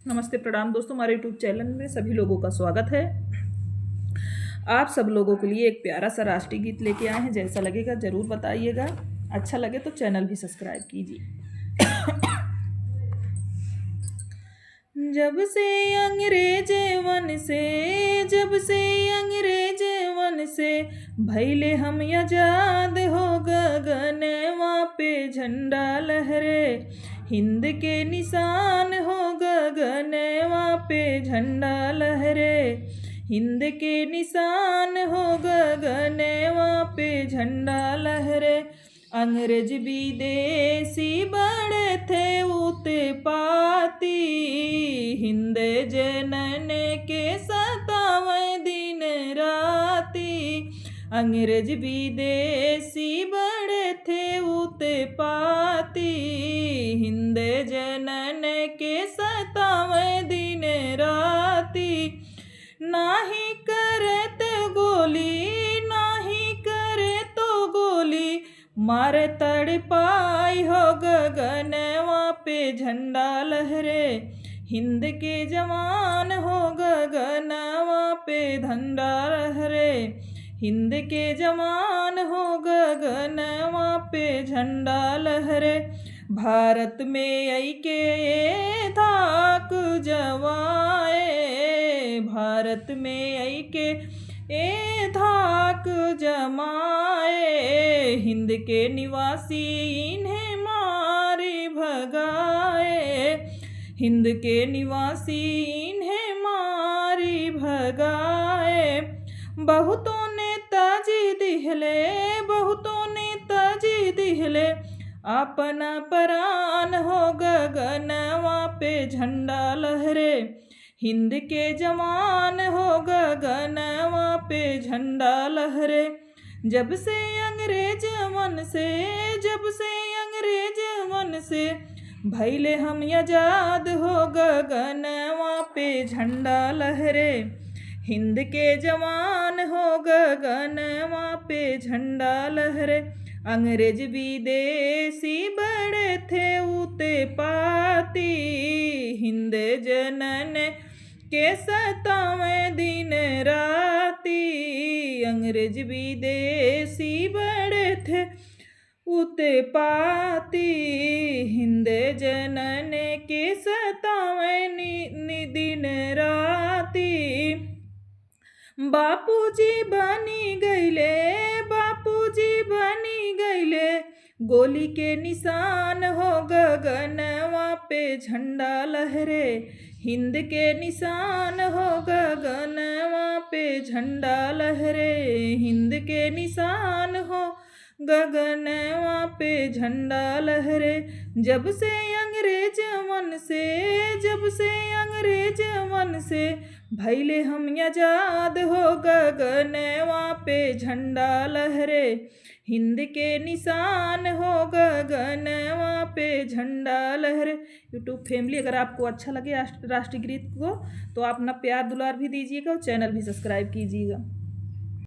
नमस्ते प्रणाम दोस्तों, हमारे यूट्यूब चैनल में सभी लोगों का स्वागत है। आप सब लोगों के लिए एक प्यारा सा राष्ट्रीय गीत लेके आए हैं। जैसा लगेगा ज़रूर बताइएगा। अच्छा लगे तो चैनल भी सब्सक्राइब कीजिए। जब से अंग्रेज वन से भैले हम आजाद हो गगनवा पे झंडा लहरे, हिंद के निशान हो गगनवा पे झंडा लहरे, हिंद के निशान हो गगनवा पे झंडा लहरे। अंग्रेज विदेशी बड़े थे उते पाती, हिंद जनन के सतावें दिन राती। अंग्रेज विदेशी बड़े थे उते पाती, हिंद जनन के सतावें दिन राती। नाही करे तो गोली मारे तड़पाई हो गगनवा पे झंडा लहरे, हिंद के जवान हो गगनवा पे झंडा लहरे, हिंद के जवान हो गगनवा पे झंडा लहरे। भारत में आई के धाक जवाए, भारत में आई के धाक जमाए, हिंद के निवासी इन्हें मारी भगाए, हिंद के निवासी इन्हें मारी भगाए। बहुतों ने ताजी दिहले अपना प्राण हो गगनवा पे झंडा लहरे, हिंद के जवान हो गगनवा पे झंडा लहरे। जब से अंग्रेज मन से भैले हम आजाद हो गगनवा पे झंडा लहरे, हिंद के जवान हो गगनवा पे झंडा लहरे। अंग्रेज विदेशी बड़े थे उते पाती, हिंद जनन के सतावें दिन राती। अंग्रेज विदेशी बड़े थे उते पाती, हिंद जनन के सतावें दिन राती। बापूजी बनी गईले गोली के निशान हो गगनवा पे झंडा लहरे, हिंद के निशान हो गगनवा पे झंडा लहरे, हिंद के निशान हो गगनवा पे झंडा लहरे। जब से अंग्रेज मन से भैले हम आजाद हो गगनवा पे झंडा लहरे, हिंद के निशान हो गगनवा पे झंडा लहरे। यूट्यूब फैमिली, अगर आपको अच्छा लगे राष्ट्रीय गीत को तो आप अपना प्यार दुलार भी दीजिएगा और चैनल भी सब्सक्राइब कीजिएगा।